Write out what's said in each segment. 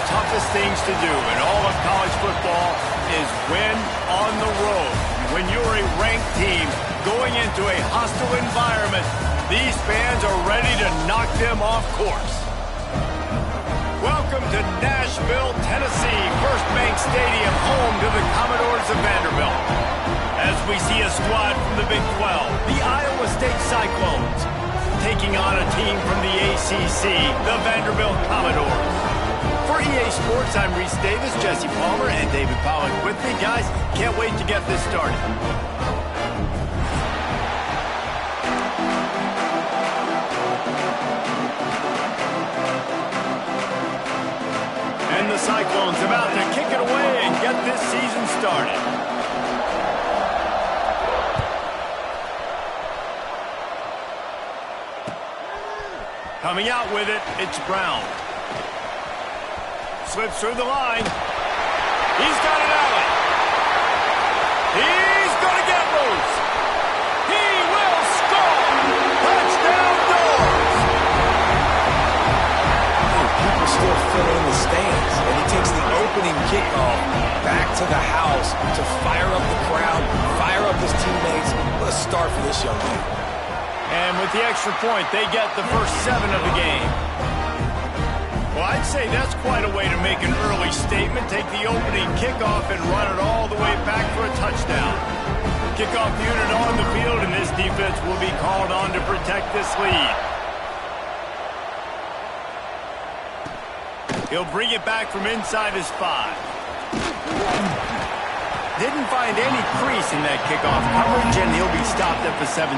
toughest things to do in all of college football is win on the road. When you're a ranked team going into a hostile environment, these fans are ready to knock them off course. Welcome to Nashville, Tennessee, First Bank Stadium, home to the Commodores of Vanderbilt. As we see a squad from the Big 12, the Iowa State Cyclones, taking on a team from the ACC, the Vanderbilt Commodores. For EA Sports, I'm Reese Davis, Jesse Palmer, and David Pollack with me. Guys, can't wait to get this started. And the Cyclones about to kick it away and get this season started. Coming out with it, it's Brown. Slips through the line. He's got it out. He's going to get loose. He will score. Touchdown Doors. People still fill in the stands, and he takes the opening kickoff back to the house to fire up the crowd, fire up his teammates. What a start for this young man. And with the extra point, they get the first 7 of the game. Well, I'd say that's quite a way to make an early statement. Take the opening kickoff and run it all the way back for a touchdown. Kickoff unit on the field, and this defense will be called on to protect this lead. He'll bring it back from inside his 5. Didn't find any crease in that kickoff coverage, and he'll be stopped at the 17.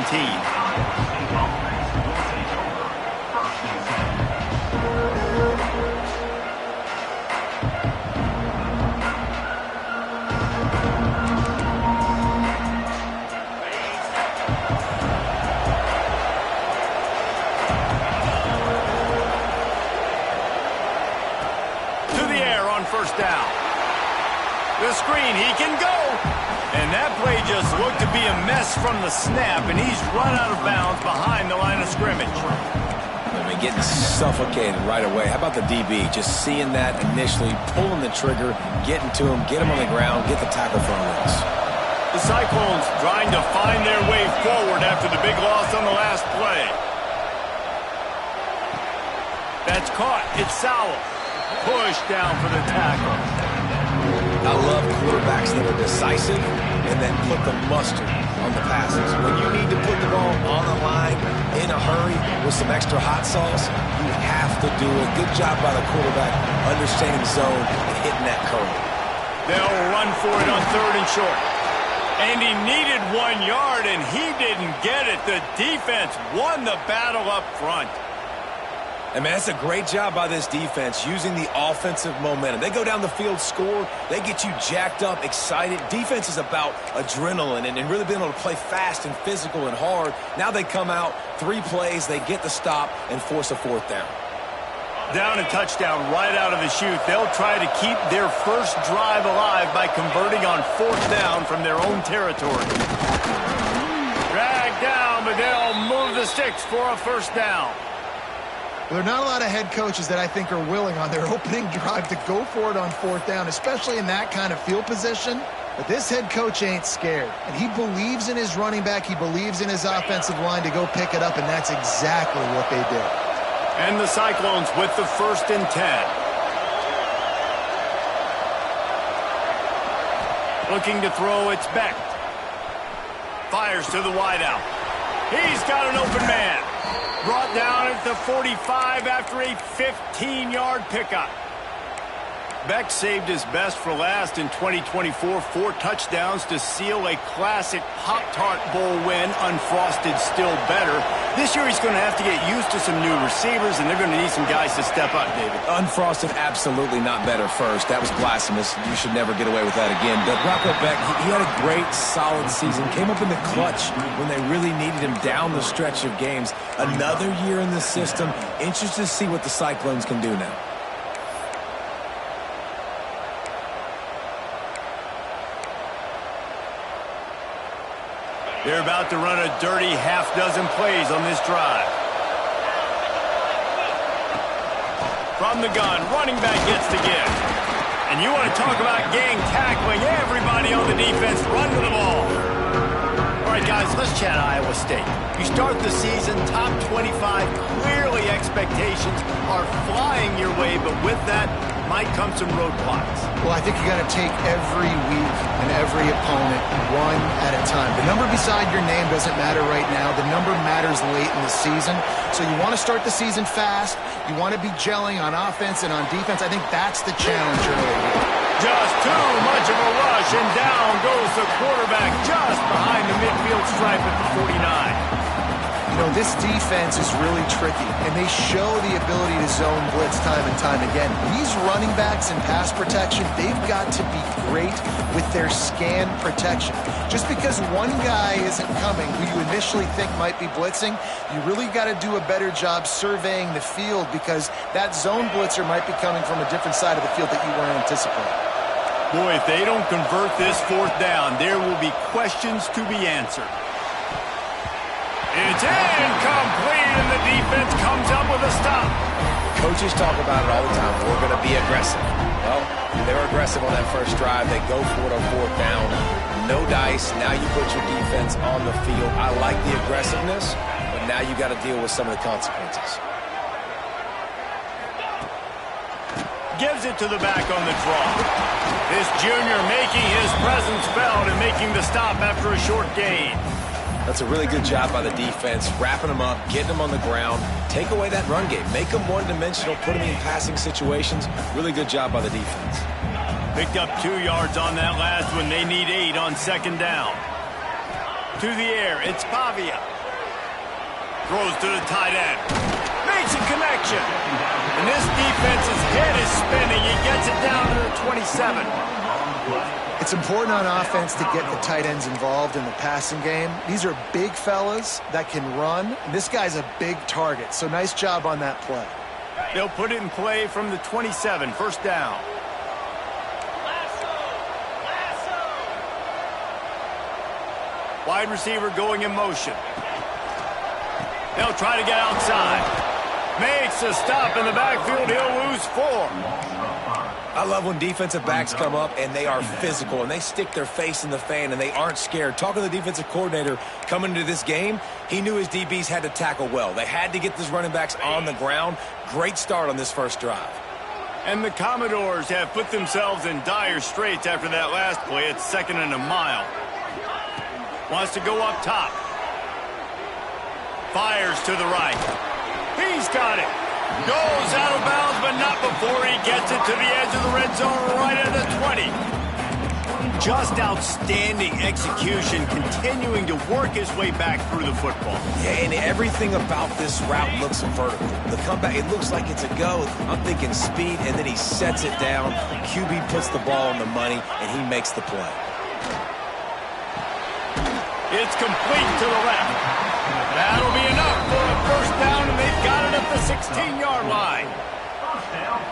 First down. The screen, he can go. And that play just looked to be a mess from the snap, and he's run out of bounds behind the line of scrimmage. I mean, getting suffocated right away. How about the DB? Just seeing that initially, pulling the trigger, getting to him, get him on the ground, get the tackle for a loss. The Cyclones trying to find their way forward after the big loss on the last play. That's caught. It's Sowell. Push down for the tackle. I love quarterbacks that are decisive and then put the mustard on the passes. When you need to put the ball on the line in a hurry with some extra hot sauce, you have to do it. Good job by the quarterback understanding zone and hitting that curve. They'll run for it on 3rd and short. And he needed 1 yard, and he didn't get it. The defense won the battle up front. And, man, that's a great job by this defense using the offensive momentum. They go down the field, score. They get you jacked up, excited. Defense is about adrenaline and really being able to play fast and physical and hard. Now they come out, 3 plays, they get the stop and force a 4th down. Down and touchdown right out of the chute. They'll try to keep their first drive alive by converting on 4th down from their own territory. Dragged down, but they'll move the sticks for a 1st down. There are not a lot of head coaches that I think are willing on their opening drive to go for it on 4th down, especially in that kind of field position. But this head coach ain't scared. And he believes in his running back. He believes in his offensive line to go pick it up, and that's exactly what they did. And the Cyclones with the 1st and 10. Looking to throw, it's Beck. Fires to the wideout. He's got an open man. Brought down at the 45 after a 15-yard pickup. Beck saved his best for last in 2024. 4 touchdowns to seal a classic Pop-Tart Bowl win. Unfrosted, still better. This year he's going to have to get used to some new receivers, and they're going to need some guys to step up, David. Unfrosted, absolutely not better first. That was blasphemous. You should never get away with that again. But Rocco Beck, he had a great, solid season. Came up in the clutch when they really needed him down the stretch of games. Another year in the system. Interested to see what the Cyclones can do now. They're about to run a dirty half-dozen plays on this drive. From the gun, running back gets the give. And you want to talk about gang tackling, everybody on the defense run to the ball. All right, guys, let's chat Iowa State. You start the season top 25. Clearly expectations are flying your way, but with that might come some roadblocks. Well, I think you got to take every week and every opponent one at a time. The number beside your name doesn't matter right now. The number matters late in the season. So you want to start the season fast. You want to be gelling on offense and on defense. I think that's the challenge early. Just too much of a rush, and down goes the quarterback just behind the midfield stripe at the 49. You know, this defense is really tricky, and they show the ability to zone blitz time and time again. These running backs in pass protection, they've got to be great with their scan protection. Just because one guy isn't coming who you initially think might be blitzing, you really got to do a better job surveying the field because that zone blitzer might be coming from a different side of the field that you weren't anticipating. Boy, if they don't convert this fourth down, there will be questions to be answered. It's incomplete, and the defense comes up with a stop. Coaches talk about it all the time. We're going to be aggressive. Well, they were aggressive on that first drive. They go for it on fourth down. No dice. Now you put your defense on the field. I like the aggressiveness, but now you got to deal with some of the consequences. Gives it to the back on the draw. This junior making his presence felt and making the stop after a short gain. That's a really good job by the defense, wrapping them up, getting them on the ground, take away that run game, make them one-dimensional, put them in passing situations. Really good job by the defense. Picked up 2 yards on that last one. They need 8 on second down. To the air, it's Pavia. Throws to the tight end. Makes a connection. And this defense's head is spinning. He gets it down to the 27. It's important on offense to get the tight ends involved in the passing game. These are big fellas that can run. This guy's a big target, so nice job on that play. They'll put it in play from the 27, first down. Wide receiver going in motion. They'll try to get outside. Makes a stop in the backfield. He'll lose 4. I love when defensive backs come up and they are physical and they stick their face in the fan and they aren't scared. Talking to the defensive coordinator coming into this game, he knew his DBs had to tackle well. They had to get these running backs on the ground. Great start on this first drive. And the Commodores have put themselves in dire straits after that last play. It's 2nd and a mile. Wants to go up top. Fires to the right. He's got it. Goes out of bounds, but not before he gets it to the edge of the red zone right at the 20. Just outstanding execution, continuing to work his way back through the football. Yeah, and everything about this route looks vertical. The comeback, it looks like it's a go. I'm thinking speed, and then he sets it down. QB puts the ball on the money, and he makes the play. It's complete to the left. That'll be enough for a first down, and they've got it at the 16-yard line.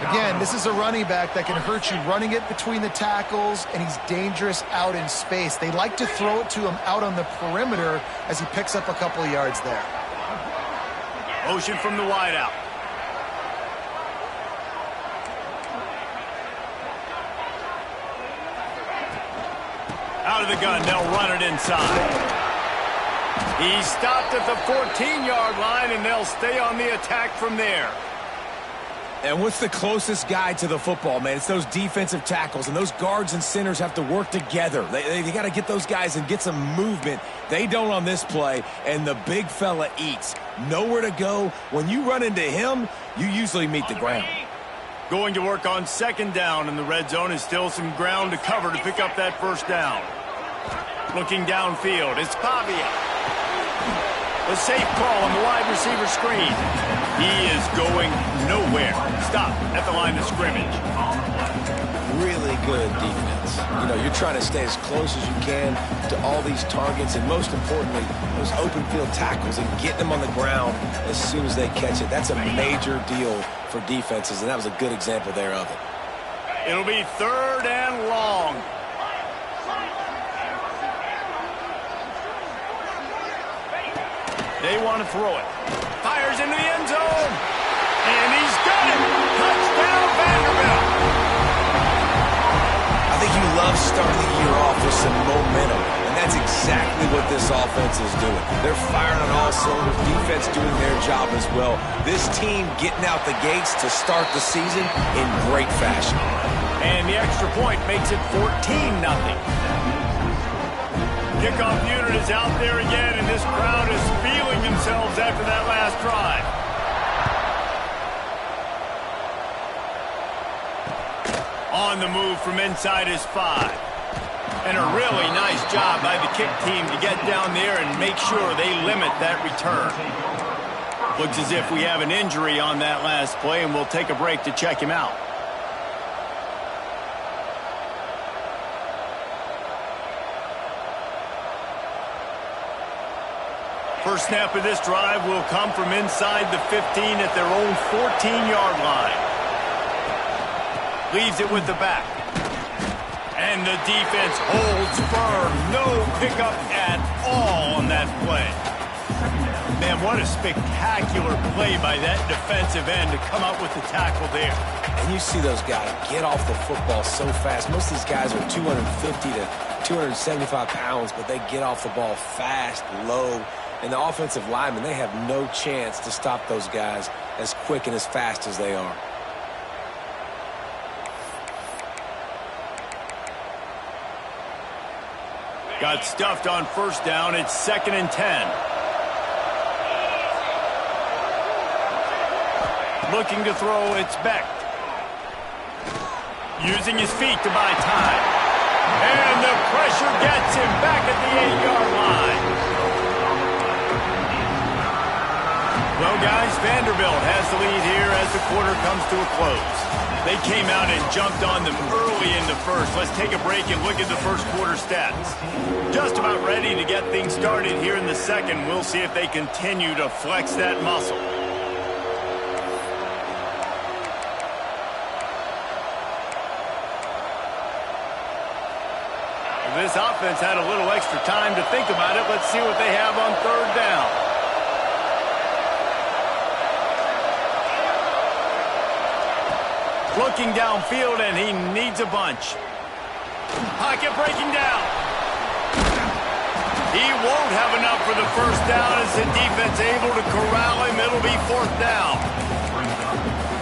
Again, this is a running back that can hurt you running it between the tackles, and he's dangerous out in space. They like to throw it to him out on the perimeter as he picks up a couple of yards there. Motion from the wideout. Out of the gun, they'll run it inside. He stopped at the 14-yard line, and they'll stay on the attack from there. And what's the closest guy to the football, man? It's those defensive tackles, and those guards and centers have to work together. They got to get those guys and get some movement. They don't on this play, and the big fella eats. Nowhere to go. When you run into him, you usually meet the ground. Going to work on second down, and the red zone is still some ground to cover to pick up that first down. Looking downfield, it's Pavia. The safe call on the wide receiver screen. He is going nowhere. Stop at the line of scrimmage. Really good defense. You know, you're trying to stay as close as you can to all these targets, and most importantly, those open field tackles and getting them on the ground as soon as they catch it. That's a major deal for defenses, and that was a good example there of it. It'll be 3rd and long. They want to throw it. Fires into the end zone. And he's got it. love starting the year off with some momentum, and that's exactly what this offense is doing. They're firing on all cylinders, defense doing their job as well. This team getting out the gates to start the season in great fashion. And the extra point makes it 14-0. Kickoff unit is out there again, and this crowd is feeling themselves after that last drive. On the move from inside his 5. And a really nice job by the kick team to get down there and make sure they limit that return. Looks as if we have an injury on that last play, and we'll take a break to check him out. First snap of this drive will come from inside the 15 at their own 14-yard line. Leaves it with the back. And the defense holds firm. No pickup at all on that play. Man, what a spectacular play by that defensive end to come up with the tackle there. And you see those guys get off the football so fast. Most of these guys are 250 to 275 pounds, but they get off the ball fast, low. And the offensive linemen, they have no chance to stop those guys as quick and as fast as they are. Got stuffed on first down. It's 2nd and 10. Looking to throw, it's Beck. Using his feet to buy time. And the pressure gets him back at the 8-yard line. Well, guys, Vanderbilt has the lead here as the quarter comes to a close. They came out and jumped on them early in the first. Let's take a break and look at the first quarter stats. Just about ready to get things started here in the second. We'll see if they continue to flex that muscle. This offense had a little extra time to think about it. Let's see what they have on third down. Looking downfield, and he needs a bunch. Pocket breaking down. He won't have enough for the first down as the defense able to corral him. It'll be 4th down.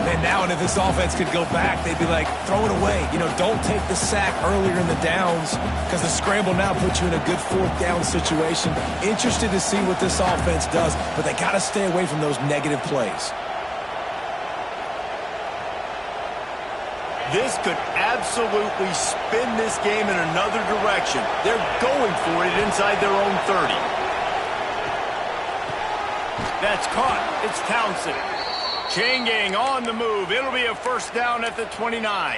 And now, and if this offense could go back, they'd be like, throw it away. You know, don't take the sack earlier in the downs because the scramble now puts you in a good 4th down situation. Interested to see what this offense does, but they got to stay away from those negative plays. This could absolutely spin this game in another direction. They're going for it inside their own 30. That's caught. It's Townsend. Chain gang on the move. It'll be a first down at the 29.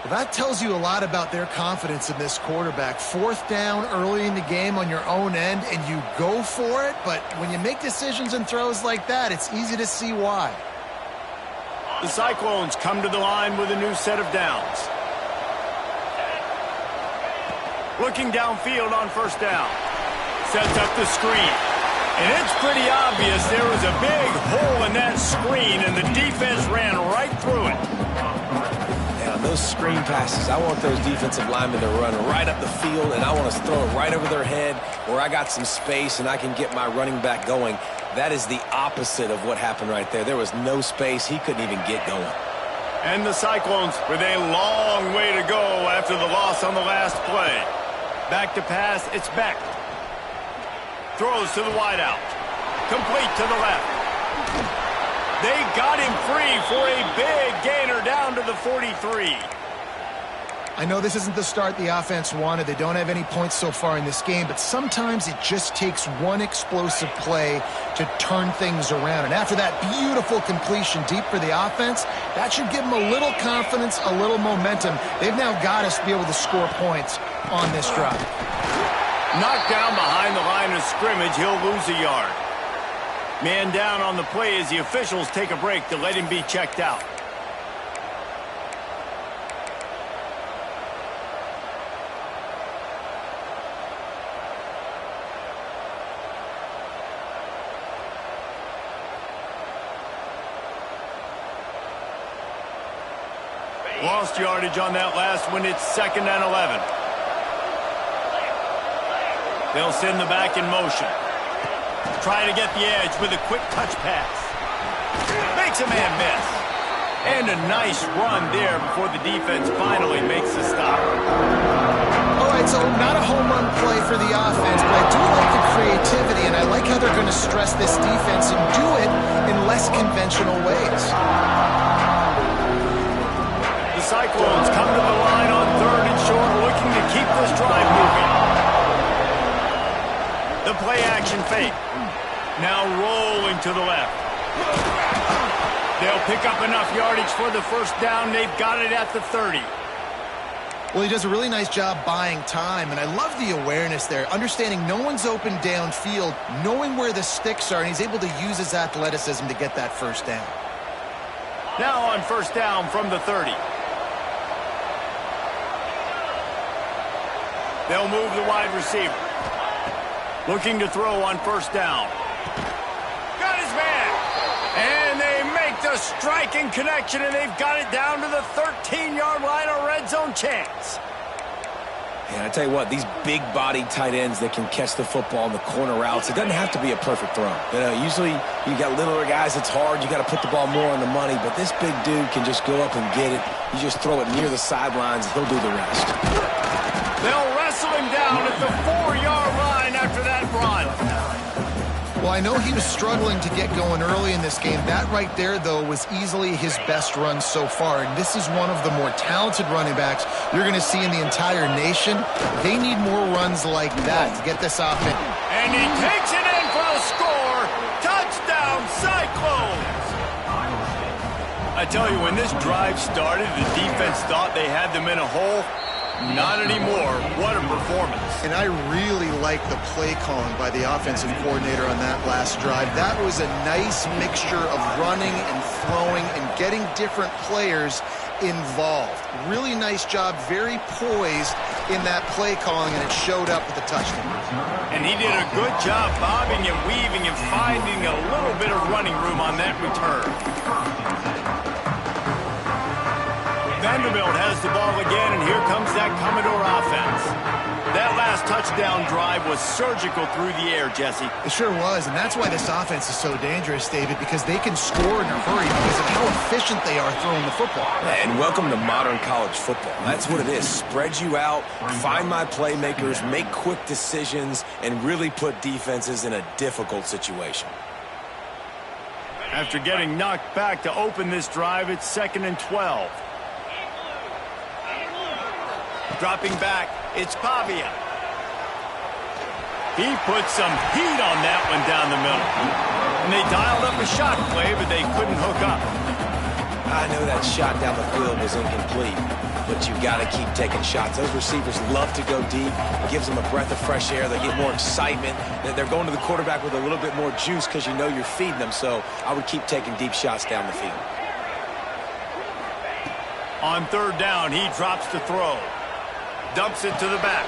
Well, that tells you a lot about their confidence in this quarterback. 4th down early in the game on your own end, and you go for it. But when you make decisions and throws like that, it's easy to see why. The Cyclones come to the line with a new set of downs. Looking downfield on first down. Sets up the screen. And it's pretty obvious there was a big hole in that screen, and the defense ran right through it. Yeah, those screen passes, I want those defensive linemen to run right up the field, and I want to throw it right over their head where I got some space and I can get my running back going. That is the opposite of what happened right there. There was no space. He couldn't even get going. And the Cyclones with a long way to go after the loss on the last play. Back to pass, it's Beck. Throws to the wideout. Complete to the left. They got him free for a big gainer down to the 43. I know this isn't the start the offense wanted. They don't have any points so far in this game, but sometimes it just takes one explosive play to turn things around. And after that beautiful completion deep for the offense, that should give them a little confidence, a little momentum. They've now got us to be able to score points on this drive. Knocked down behind the line of scrimmage, he'll lose a yard. Man down on the play as the officials take a break to let him be checked out. Lost yardage on that last one. It's 2nd and 11. They'll send the back in motion. Try to get the edge with a quick touch pass. Makes a man miss. And a nice run there before the defense finally makes the stop. All right, so not a home run play for the offense, but I do like the creativity, and I like how they're going to stress this defense and do it in less conventional ways. The Cyclones come to the line on 3rd and short, looking to keep this drive moving. The play action fake. Now rolling to the left. They'll pick up enough yardage for the first down. They've got it at the 30. Well, he does a really nice job buying time, and I love the awareness there, understanding no one's open downfield, knowing where the sticks are, and he's able to use his athleticism to get that first down. Now on first down from the 30. They'll move the wide receiver. Looking to throw on first down. Got his man. And they make the striking connection, and they've got it down to the 13-yard line, a red zone chance. And I tell you what, these big-bodied tight ends that can catch the football in the corner routes, it doesn't have to be a perfect throw. You know, usually you got littler guys, it's hard. You got to put the ball more on the money, but this big dude can just go up and get it. You just throw it near the sidelines, and he'll do the rest. They'll wrestle him down at the 4-yard line after that run. Well, I know he was struggling to get going early in this game. That right there, though, was easily his best run so far. And this is one of the more talented running backs you're going to see in the entire nation. They need more runs like that to get this offense. And he takes it in for the score. Touchdown, Cyclones! I tell you, when this drive started, the defense thought they had them in a hole. Not anymore. What a performance. And I really like the play calling by the offensive coordinator on that last drive. That was a nice mixture of running and throwing and getting different players involved. Really nice job, very poised in that play calling, and it showed up with the touchdown. And he did a good job bobbing and weaving and finding a little bit of running room on that return. Vanderbilt has the ball again, and here comes that Commodore offense. That last touchdown drive was surgical through the air, Jesse. It sure was, and that's why this offense is so dangerous, David, because they can score in a hurry because of how efficient they are throwing the football. And welcome to modern college football. That's what it is. Spread you out, find my playmakers, make quick decisions, and really put defenses in a difficult situation. After getting knocked back to open this drive, it's 2nd and 12. Dropping back, it's Pavia. He put some heat on that one down the middle. And they dialed up a shot play, but they couldn't hook up. I know that shot down the field was incomplete, but you got to keep taking shots. Those receivers love to go deep. It gives them a breath of fresh air. They get more excitement. They're going to the quarterback with a little bit more juice because you know you're feeding them. So I would keep taking deep shots down the field. On 3rd down, he drops to throw. Dumps it to the back.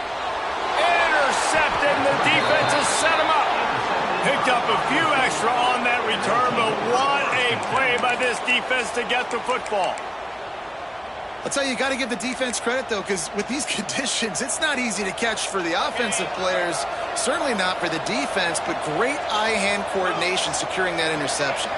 Intercepted, and the defense has set him up. Picked up a few extra on that return, but what a play by this defense to get the football. I'll tell you, you got to give the defense credit, though, because with these conditions, it's not easy to catch for the offensive players, certainly not for the defense, but great eye-hand coordination securing that interception.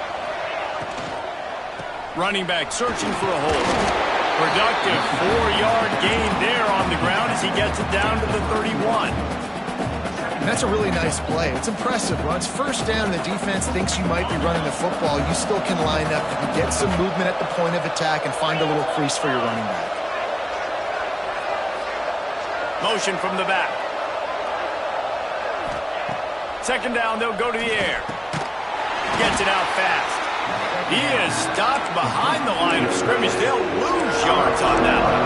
Running back searching for a hole. Productive 4-yard gain there on the ground as he gets it down to the 31. And that's a really nice play. It's impressive. When it's first down and the defense thinks you might be running the football, you still can line up. You can get some movement at the point of attack and find a little crease for your running back. Motion from the back. 2nd down, they'll go to the air. Gets it out fast. He is stopped behind the line of scrimmage. They'll lose yards on that one.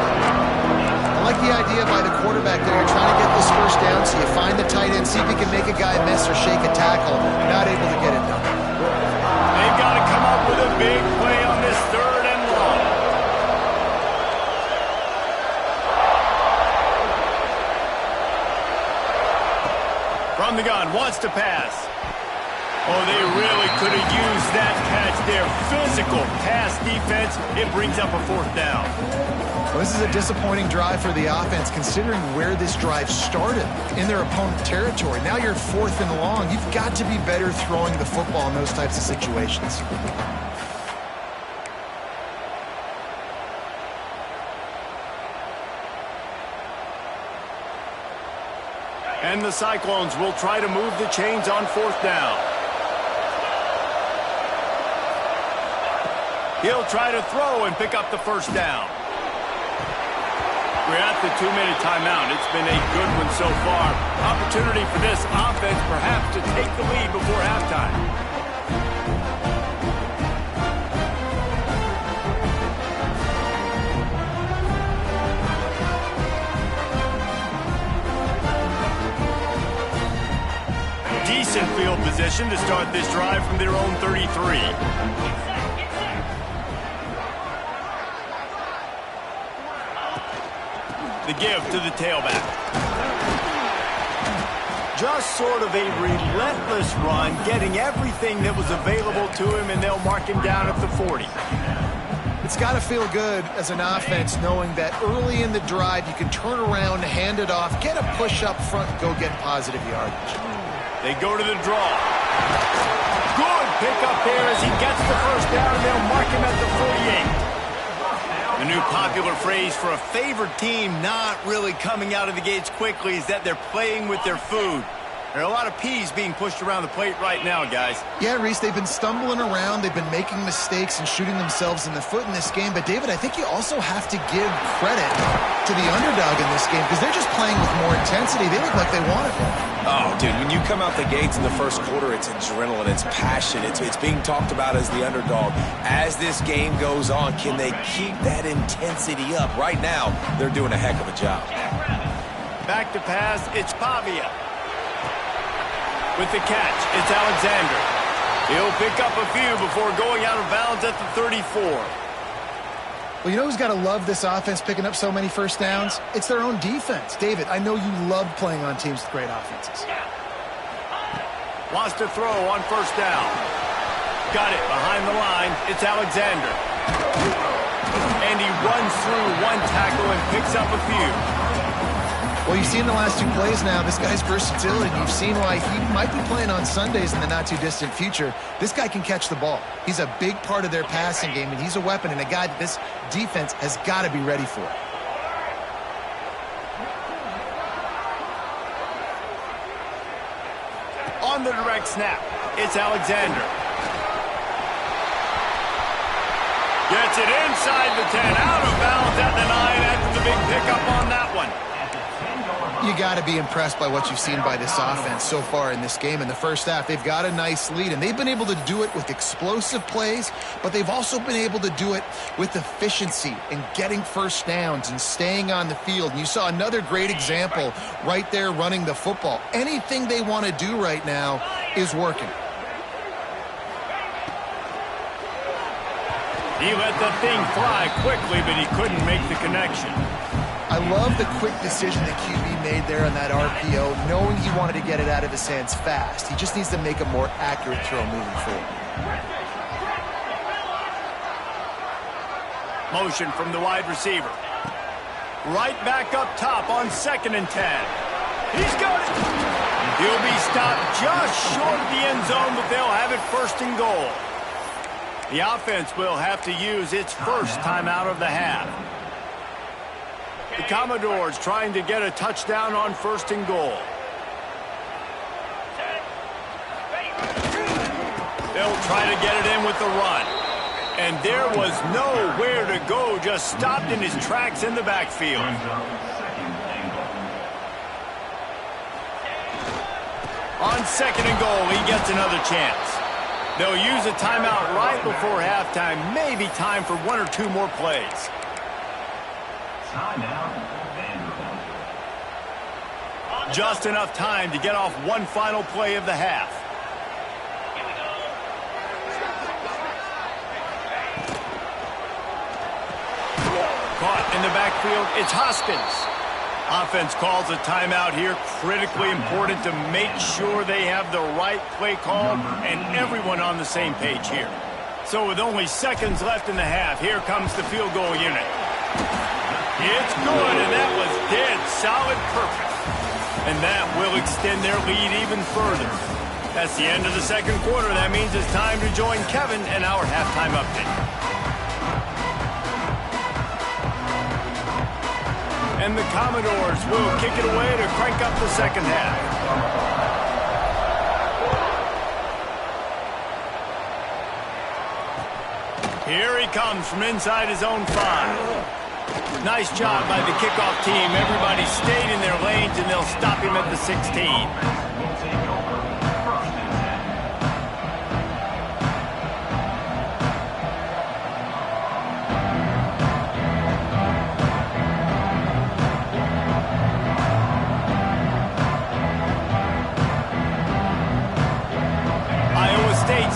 I like the idea by the quarterback there. You're trying to get this first down, so you find the tight end, see if he can make a guy miss or shake a tackle. Not able to get it done. They've got to come up with a big play on this 3rd and long. From the gun, wants to pass. Oh, they really could have used that catch there. Physical pass defense. It brings up a fourth down. Well, this is a disappointing drive for the offense, considering where this drive started, in their opponent territory. Now you're 4th and long. You've got to be better throwing the football in those types of situations. And the Cyclones will try to move the chains on 4th down. He'll try to throw and pick up the first down. We're at the 2-minute timeout. It's been a good one so far. Opportunity for this offense perhaps to take the lead before halftime. Decent field position to start this drive from their own 33. The give to the tailback. Just sort of a relentless run, getting everything that was available to him, and they'll mark him down at the 40. It's got to feel good as an offense knowing that early in the drive you can turn around, hand it off, get a push up front, and go get positive yardage. They go to the draw. Good pickup there as he gets the first down, and they'll mark him at the 48. The new popular phrase for a favored team not really coming out of the gates quickly is that they're playing with their food. There are a lot of peas being pushed around the plate right now, guys. Yeah, Reese, they've been stumbling around. They've been making mistakes and shooting themselves in the foot in this game. But, David, I think you also have to give credit to the underdog in this game because they're just playing with more intensity. They look like they want it. Oh, dude, when you come out the gates in the first quarter, it's adrenaline, it's passion, it's being talked about as the underdog. As this game goes on, can they keep that intensity up? Right now, they're doing a heck of a job. Back to pass, it's Pavia. With the catch, it's Alexander. He'll pick up a few before going out of bounds at the 34. Well, you know who's got to love this offense picking up so many first downs? It's their own defense. David, I know you love playing on teams with great offenses. Wants to throw on first down. Got it behind the line. It's Alexander. And he runs through one tackle and picks up a few. Well, you've seen the last 2 plays now. This guy's versatility. You've seen why he might be playing on Sundays in the not-too-distant future. This guy can catch the ball. He's a big part of their passing game, and he's a weapon and a guy that this defense has got to be ready for. On the direct snap, it's Alexander. Gets it inside the 10, out of bounds at the 9 after the big pickup on that one. You got to be impressed by what you've seen by this offense so far in this game. In the first half, they've got a nice lead, and they've been able to do it with explosive plays, but they've also been able to do it with efficiency and getting first downs and staying on the field. And you saw another great example right there running the football. Anything they want to do right now is working. He let the thing fly quickly, but he couldn't make the connection. I love the quick decision that QB made there on that RPO, knowing he wanted to get it out of his hands fast. He just needs to make a more accurate throw moving forward. Motion from the wide receiver. Right back up top on 2nd and 10. He's got it. He'll be stopped just short of the end zone, but they'll have it 1st and goal. The offense will have to use its first timeout of the half. The Commodores trying to get a touchdown on 1st and goal. They'll try to get it in with the run. And there was nowhere to go, just stopped in his tracks in the backfield. On 2nd and goal, he gets another chance. They'll use a timeout right before halftime. Maybe time for 1 or 2 more plays. Just enough time to get off one final play of the half. Caught in the backfield, it's Hoskins. Offense calls a timeout here. Critically important to make sure they have the right play call and everyone on the same page here. So with only seconds left in the half, here comes the field goal unit. It's good, and that was dead solid perfect. And that will extend their lead even further. That's the end of the second quarter. That means it's time to join Kevin and our halftime update. And the Commodores will kick it away to crank up the second half. Here he comes from inside his own 5. Nice job by the kickoff team. Everybody stayed in their lanes, and they'll stop him at the 16.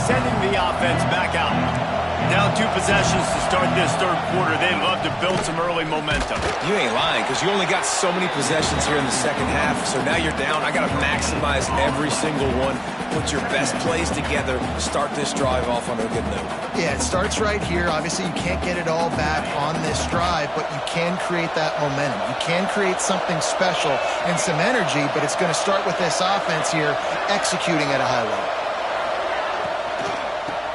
Sending the offense back out. Down 2 possessions to start this third quarter. They'd love to build some early momentum. You ain't lying, because you only got so many possessions here in the second half, so now you're down. I got to maximize every single one. Put your best plays together to start this drive off on a good note. Yeah, it starts right here. Obviously, you can't get it all back on this drive, but you can create that momentum. You can create something special and some energy, but it's going to start with this offense here executing at a high level.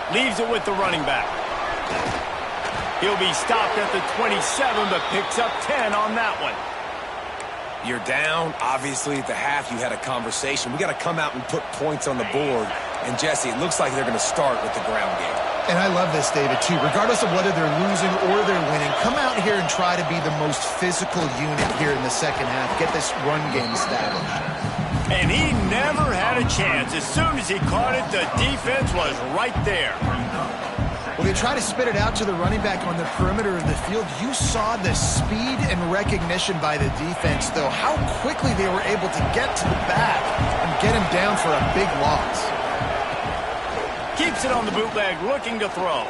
Leaves it with the running back. He'll be stopped at the 27, but picks up 10 on that one. You're down. Obviously, at the half, you had a conversation. We got to come out and put points on the board. And, Jesse, it looks like they're going to start with the ground game. And I love this, David, too. Regardless of whether they're losing or they're winning, come out here and try to be the most physical unit here in the second half. Get this run game established. And he never had a chance. As soon as he caught it, the defense was right there. Well, they try to spit it out to the running back on the perimeter of the field. You saw the speed and recognition by the defense, though. How quickly they were able to get to the back and get him down for a big loss. Keeps it on the bootleg, looking to throw.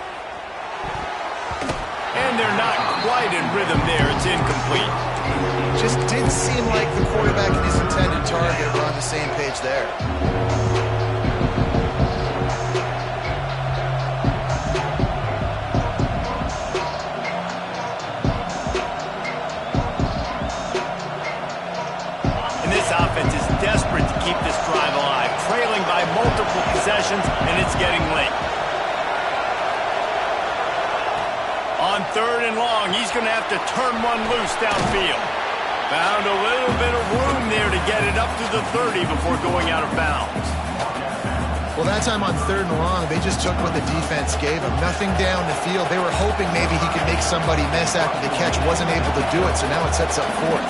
And they're not quite in rhythm there. It's incomplete. Just didn't seem like the quarterback and his intended target were on the same page there. And this offense is desperate to keep this drive alive, trailing by multiple possessions, and it's getting late. On 3rd and long, he's going to have to turn one loose downfield. Found a little bit of room there to get it up to the 30 before going out of bounds. Well, that time on 3rd and long, they just took what the defense gave them. Nothing down the field. They were hoping maybe he could make somebody miss after the catch. Wasn't able to do it, so now it sets up 4th.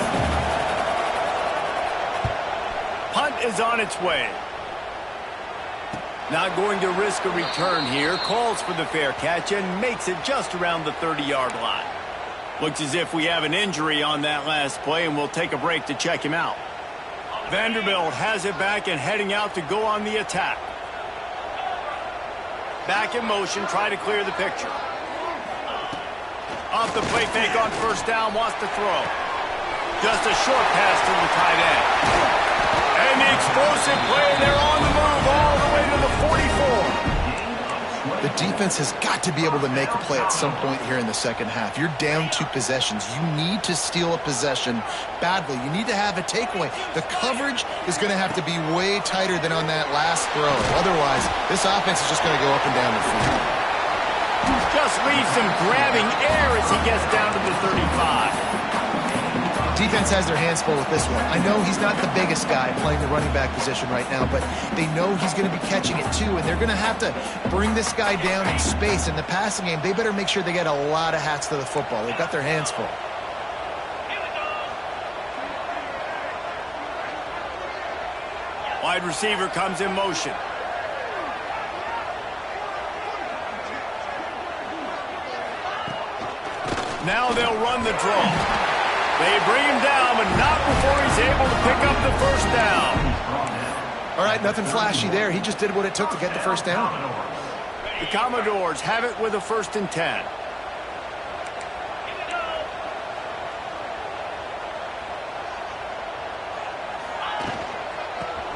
Punt is on its way. Not going to risk a return here. Calls for the fair catch and makes it just around the 30-yard line. Looks as if we have an injury on that last play, and we'll take a break to check him out. Vanderbilt has it back and heading out to go on the attack. Back in motion, try to clear the picture. Off the play fake on 1st down, wants to throw. Just a short pass to the tight end. And the explosive play, they're on the move all the way to the 44. The defense has got to be able to make a play at some point here in the second half. You're down 2 possessions. You need to steal a possession badly. You need to have a takeaway. The coverage is going to have to be way tighter than on that last throw. Otherwise, this offense is just going to go up and down the field. Just leaves him grabbing air as he gets down to the 35. Defense has their hands full with this one. I know he's not the biggest guy playing the running back position right now, but they know he's going to be catching it too, and they're going to have to bring this guy down in space. In the passing game, they better make sure they get a lot of hats to the football. They've got their hands full. Wide receiver comes in motion. Now they'll run the draw. They bring him down, but not before he's able to pick up the 1st down. All right, nothing flashy there. He just did what it took to get the 1st down. The Commodores have it with a 1st and 10.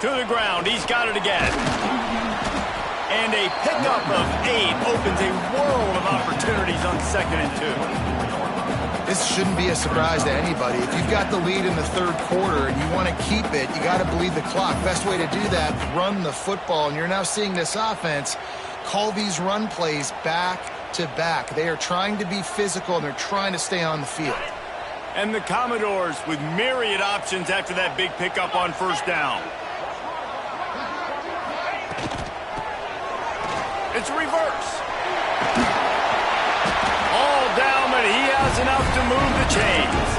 To the ground. He's got it again. And a pickup of 8 opens a world of opportunities on 2nd and 2. This shouldn't be a surprise to anybody. If you've got the lead in the third quarter and you want to keep it, you got to bleed the clock. Best way to do that, run the football. And you're now seeing this offense call these run plays back to back. They are trying to be physical, and they're trying to stay on the field. And the Commodores with myriad options after that big pickup on 1st down. It's a reverse. All down, but he has enough to move the chains.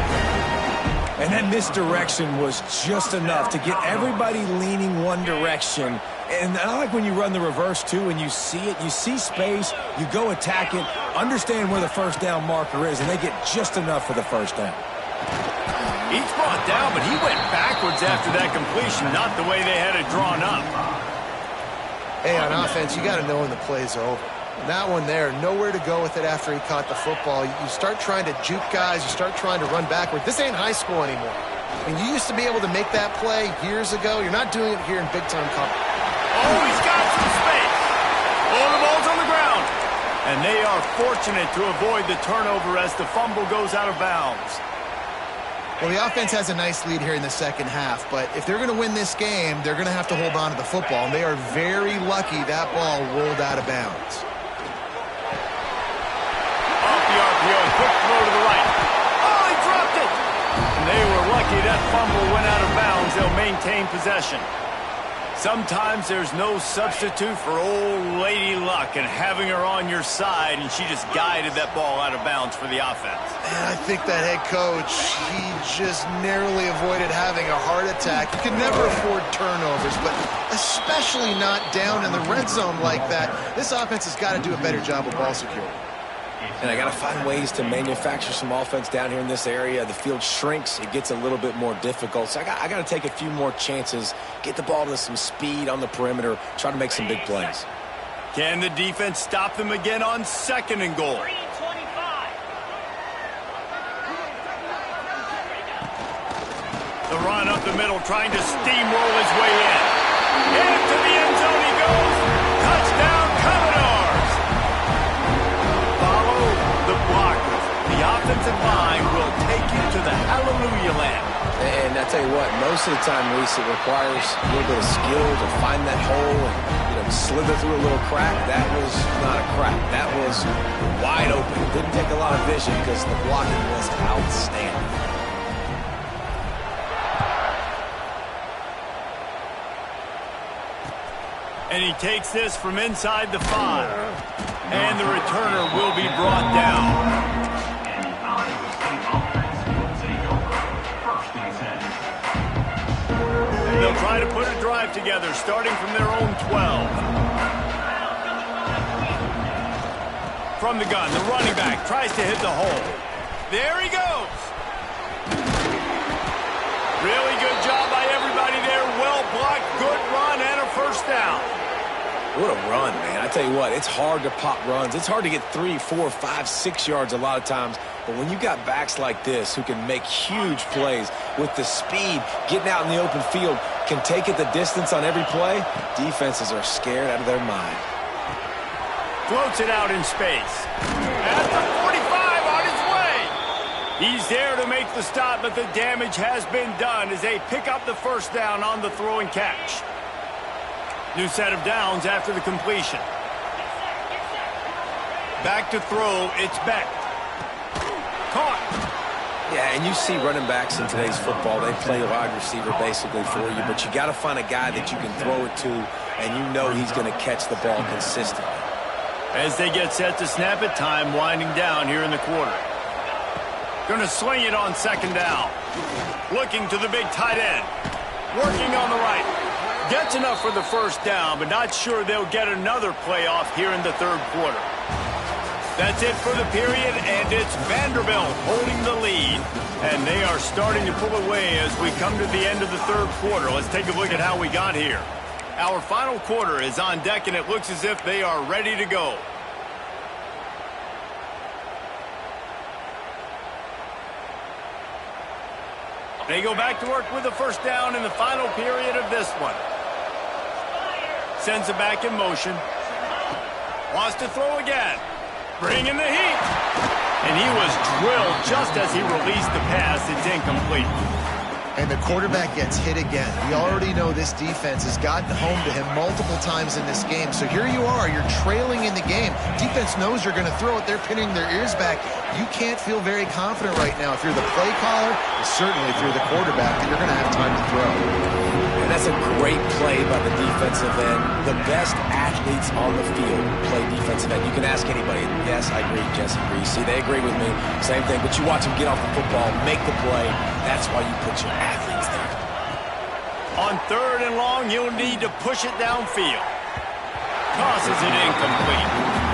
And that misdirection was just enough to get everybody leaning one direction. And I like when you run the reverse, too, and you see it. You see space, you go attack it, understand where the 1st down marker is, and they get just enough for the 1st down. He's brought down, but he went backwards after that completion, not the way they had it drawn up. Hey, on offense, you got to know when the play's over. And that one there, nowhere to go with it after he caught the football. You start trying to juke guys. You start trying to run backward. This ain't high school anymore. I mean, you used to be able to make that play years ago. You're not doing it here in big-time coverage. Oh, he's got some space. Oh, the ball's on the ground. And they are fortunate to avoid the turnover as the fumble goes out of bounds. Well, the offense has a nice lead here in the second half, but if they're going to win this game, they're going to have to hold on to the football, and they are very lucky that ball rolled out of bounds. Off the RPO, quick throw to the right. Oh, he dropped it! And they were lucky that fumble went out of bounds. They'll maintain possession. Sometimes there's no substitute for old Lady Luck and having her on your side, and she just guided that ball out of bounds for the offense. Man, I think that head coach, he just narrowly avoided having a heart attack. You can never afford turnovers, but especially not down in the red zone like that. This offense has got to do a better job of ball security. And I got to find ways to manufacture some offense down here in this area. The field shrinks. It gets a little bit more difficult. So I got to take a few more chances, get the ball to some speed on the perimeter, try to make some big plays. Can the defense stop them again on 2nd and goal? The run up the middle, trying to steamroll his way in. Into the end zone he goes. Touchdown, Commodores. Follow the blockers. The offensive line will take you to the hallelujah land. And I tell you what, most of the time, Reese, it requires a little bit of skill to find that hole and slither through a little crack. That was not a crack. That was wide open. Didn't take a lot of vision because the blocking was outstanding. And he takes this from inside the 5. And the returner will be brought down. And they'll try to put a drive together, starting from their own 12. From the gun, the running back tries to hit the hole. There he goes. Really good job by everybody there. Well blocked, good run, and a 1st down. What a run, man. I tell you what, it's hard to pop runs. It's hard to get 3, 4, 5, 6 yards a lot of times. But when you got backs like this who can make huge plays with the speed, getting out in the open field, can take it the distance on every play, defenses are scared out of their mind. Floats it out in space. At the 45 on his way. He's there to make the stop, but the damage has been done as they pick up the 1st down on the throw and catch. New set of downs after the completion. Back to throw, it's Beck. Caught. Yeah, and you see running backs in today's football, they play a wide receiver basically for you, but you got to find a guy that you can throw it to, and you know he's going to catch the ball consistently. As they get set to snap it, time winding down here in the quarter. Going to swing it on 2nd down. Looking to the big tight end. Working on the right. Gets enough for the 1st down, but not sure they'll get another playoff here in the 3rd quarter. That's it for the period, and it's Vanderbilt holding the lead. And they are starting to pull away as we come to the end of the 3rd quarter. Let's take a look at how we got here. Our final quarter is on deck, and it looks as if they are ready to go. They go back to work with the 1st down in the final period of this one. Sends it back in motion. Wants to throw again. Bringing the heat. And he was drilled just as he released the pass. It's incomplete. And the quarterback gets hit again. We already know this defense has gotten home to him multiple times in this game. So here you are, you're trailing in the game. Defense knows you're going to throw it. They're pinning their ears back. You can't feel very confident right now if you're the play caller, and certainly if you're the quarterback, that you're going to have time to throw. And that's a great play by the defensive end. The best athletes on the field play defensive end. You can ask anybody. Yes, I agree. Jesse agrees. See, they agree with me. Same thing. But you watch them get off the football, make the play. That's why you put your athletes there. On 3rd and long, he'll need to push it downfield. Tosses it incomplete.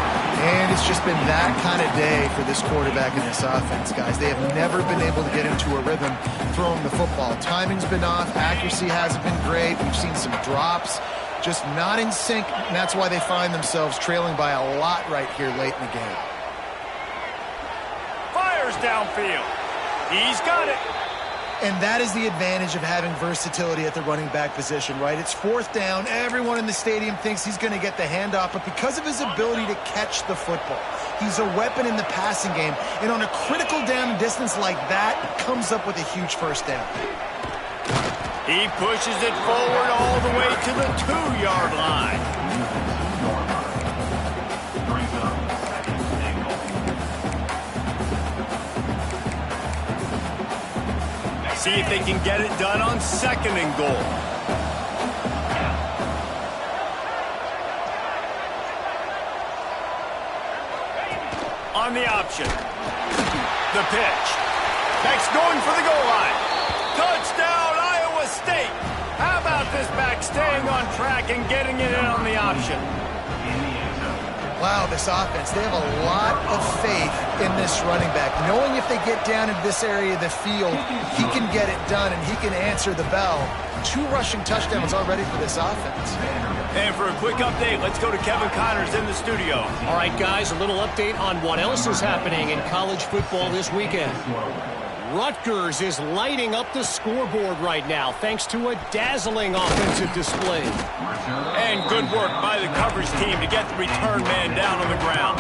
And it's just been that kind of day for this quarterback and this offense, guys. They have never been able to get into a rhythm throwing the football. Timing's been off. Accuracy hasn't been great. We've seen some drops. Just not in sync, and that's why they find themselves trailing by a lot right here late in the game. Fires downfield. He's got it. And that is the advantage of having versatility at the running back position, right? It's 4th down. Everyone in the stadium thinks he's going to get the handoff, but because of his ability to catch the football, he's a weapon in the passing game. And on a critical down and distance like that, comes up with a huge first down. He pushes it forward all the way to the 2-yard line. See if they can get it done on 2nd and goal. On the option. The pitch. Next going for the goal line. Touchdown, Iowa State. How about this back staying on track and getting it in on the option? Wow, this offense, they have a lot of faith in this running back. Knowing if they get down into this area of the field, he can get it done and he can answer the bell. 2 rushing touchdowns already for this offense. And for a quick update, let's go to Kevin Connors in the studio. All right, guys, a little update on what else is happening in college football this weekend. Rutgers is lighting up the scoreboard right now thanks to a dazzling offensive display. And good work by the coverage team to get the return man down on the ground.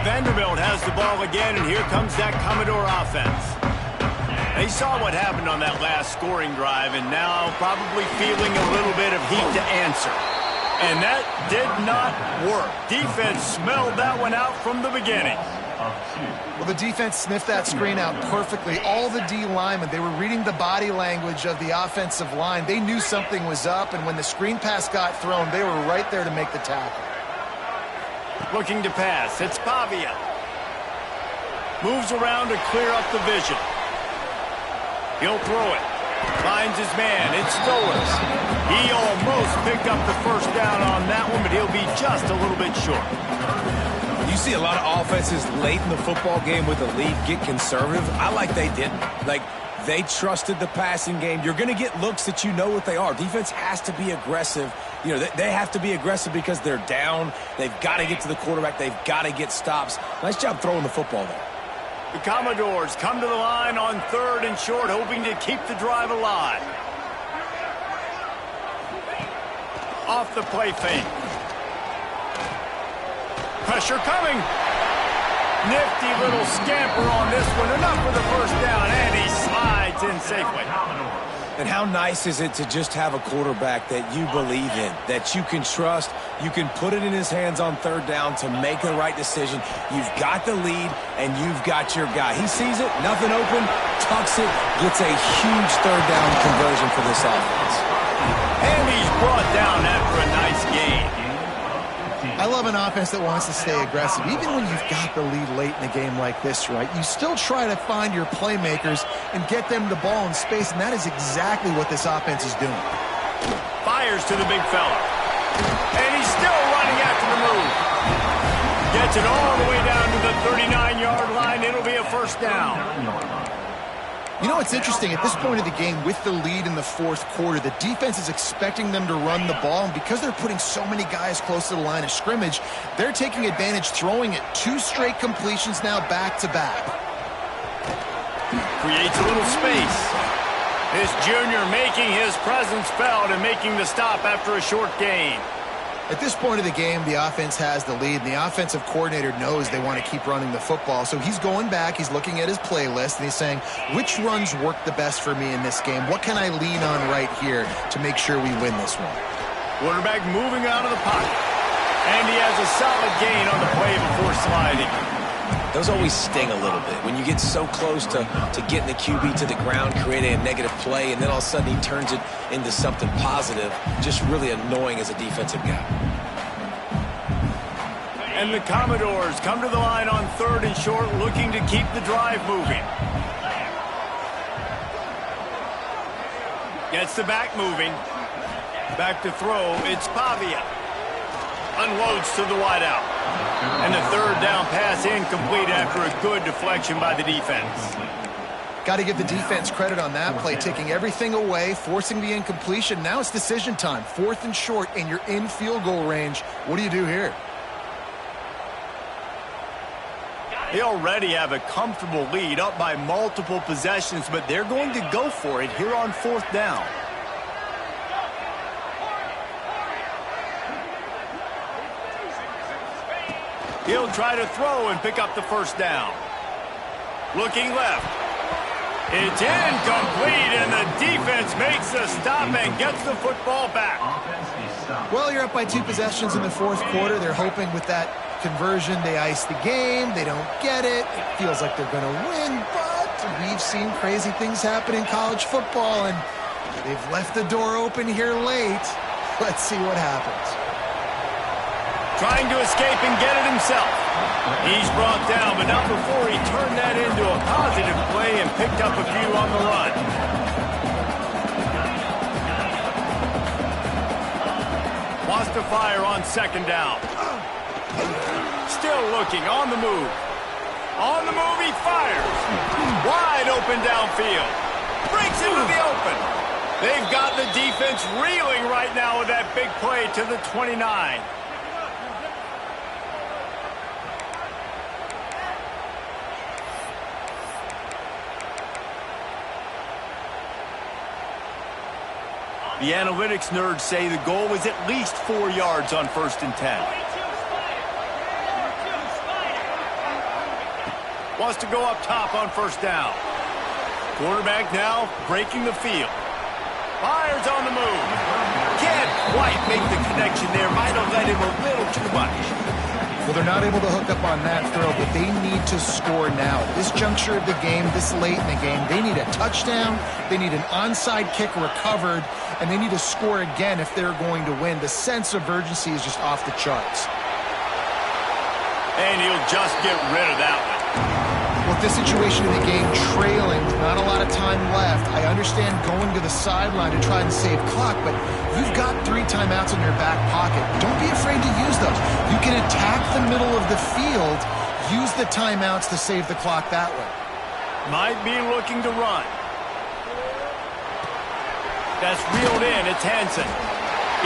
Vanderbilt has the ball again, and here comes that Commodore offense. They saw what happened on that last scoring drive, and now probably feeling a little bit of heat to answer. And that did not work. Defense smelled that one out from the beginning. Well, the defense sniffed that screen out perfectly. All the D linemen, they were reading the body language of the offensive line. They knew something was up, and when the screen pass got thrown, they were right there to make the tackle. Looking to pass. It's Pavia. Moves around to clear up the vision. He'll throw it. Finds his man. It's Stowers. He almost picked up the first down on that one, but he'll be just a little bit short. You see a lot of offenses late in the football game with the lead get conservative. I like they didn't. Like, they trusted the passing game. You're going to get looks that you know what they are. Defense has to be aggressive. You know, they have to be aggressive because they're down. They've got to get to the quarterback. They've got to get stops. Nice job throwing the football there. The Commodores come to the line on 3rd and short, hoping to keep the drive alive. Off the play fake. Pressure coming. Nifty little scamper on this one. Enough for the first down, and he slides in safely. And how nice is it to just have a quarterback that you believe in, that you can trust, you can put it in his hands on 3rd down to make the right decision. You've got the lead, and you've got your guy. He sees it, nothing open, tucks it, gets a huge 3rd down conversion for this offense. And he's brought down after a nice game. I love an offense that wants to stay aggressive. Even when you've got the lead late in a game like this, right, you still try to find your playmakers and get them the ball in space, and that is exactly what this offense is doing. Fires to the big fella. And he's still running after the move. Gets it all the way down to the 39-yard line. It'll be a first down. You know, it's interesting. At this point of the game, with the lead in the 4th quarter, the defense is expecting them to run the ball, and because they're putting so many guys close to the line of scrimmage, they're taking advantage, throwing it 2 straight completions now back-to-back. Creates a little space. This junior making his presence felt and making the stop after a short gain. At this point of the game, the offense has the lead, and the offensive coordinator knows they want to keep running the football. So he's going back, he's looking at his playlist, and he's saying, which runs work the best for me in this game? What can I lean on right here to make sure we win this one? Quarterback moving out of the pocket. And he has a solid gain on the play before sliding. Those always sting a little bit. When you get so close to getting the QB to the ground, creating a negative play, and then all of a sudden he turns it into something positive, just really annoying as a defensive guy. And the Commodores come to the line on 3rd and short, looking to keep the drive moving. Gets the back moving. Back to throw, it's Pavia. Unloads to the wideout. And the 3rd down pass incomplete after a good deflection by the defense. Got to give the defense credit on that play, taking everything away, forcing the incompletion. Now it's decision time. 4th and short, and you're in field goal range. What do you do here? They already have a comfortable lead, up by multiple possessions, but they're going to go for it here on 4th down. He'll try to throw and pick up the 1st down. Looking left. It's incomplete, and the defense makes the stop and gets the football back. Well, you're up by 2 possessions in the 4th quarter. They're hoping with that conversion they ice the game. They don't get it. It feels like they're going to win, but we've seen crazy things happen in college football, and they've left the door open here late. Let's see what happens. Trying to escape and get it himself. He's brought down, but not before he turned that into a positive play and picked up a few on the run. Wants to fire on 2nd down. Still looking, on the move. On the move, he fires. Wide open downfield. Breaks into the open. They've got the defense reeling right now with that big play to the 29. The analytics nerds say the goal was at least 4 yards on 1st and 10. Wants to go up top on 1st down. Quarterback now breaking the field. Fires on the move. Can't quite make the connection there. Might have led him a little too much. Well, they're not able to hook up on that throw, but they need to score now. This juncture of the game, this late in the game, they need a touchdown, they need an onside kick recovered, and they need to score again if they're going to win. The sense of urgency is just off the charts. And he'll just get rid of that one. With this situation in the game, trailing, not a lot of time left. I understand going to the sideline to try and save clock, but you've got 3 timeouts in your back pocket. Don't be afraid to use those. You can attack the middle of the field, use the timeouts to save the clock that way. Might be looking to run. That's reeled in. It's Hansen.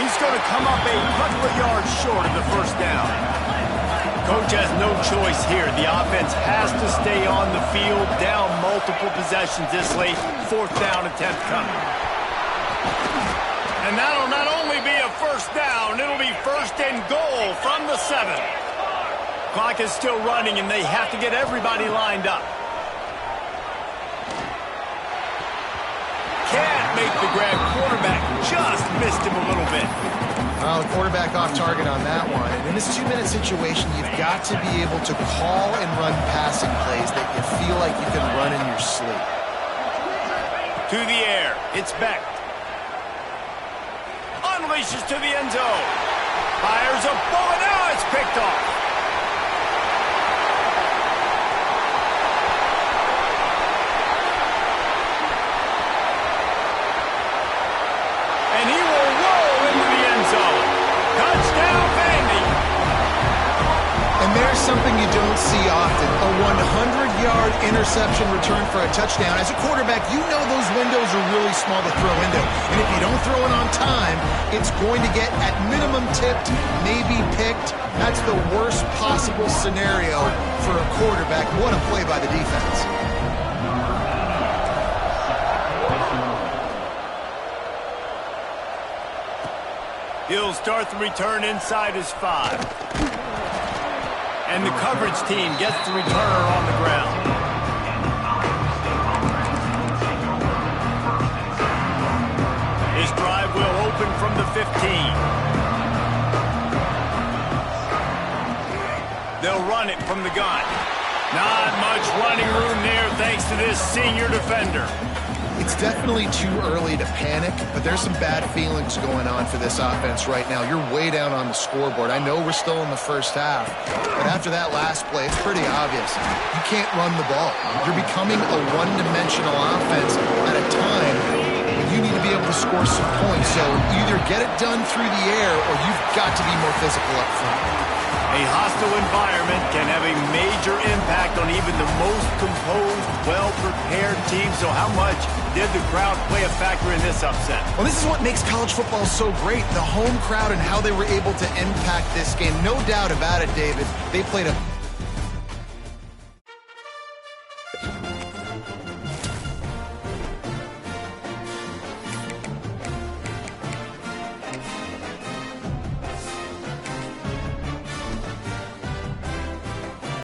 He's going to come up a couple of yards short of the 1st down. Coach has no choice here. The offense has to stay on the field, down multiple possessions this late. 4th down attempt coming. And that'll not only be a 1st down, it'll be 1st and goal from the 7. Clock is still running, and they have to get everybody lined up. Can't make the grab. Quarterback just missed him a little bit. Well, the quarterback off target on that one. And in this 2-minute situation, you've got to be able to call and run passing plays that you feel like you can run in your sleep. To the air. It's Beck. Unleashes to the end zone. Fires a bullet. Now it's picked off. And he will roll into the end zone. Touchdown, Vandy. And there's something you don't see often, a 100-yard interception return for a touchdown. As a quarterback, you know those windows are really small to throw into. And if you don't throw it on time, it's going to get at minimum tipped, maybe picked. That's the worst possible scenario for a quarterback. What a play by the defense. He'll start the return inside his 5. And the coverage team gets the returner on the ground. His drive will open from the 15. They'll run it from the gun. Not much running room there thanks to this senior defender. It's definitely too early to panic, but there's some bad feelings going on for this offense right now. You're way down on the scoreboard. I know we're still in the first half, but after that last play, it's pretty obvious. You can't run the ball. You're becoming a one-dimensional offense at a time when you need to be able to score some points. So either get it done through the air or you've got to be more physical up front. A hostile environment can have a major impact on even the most composed, well-prepared team. So how much did the crowd play a factor in this upset? Well, this is what makes college football so great, the home crowd and how they were able to impact this game. No doubt about it, David. They played a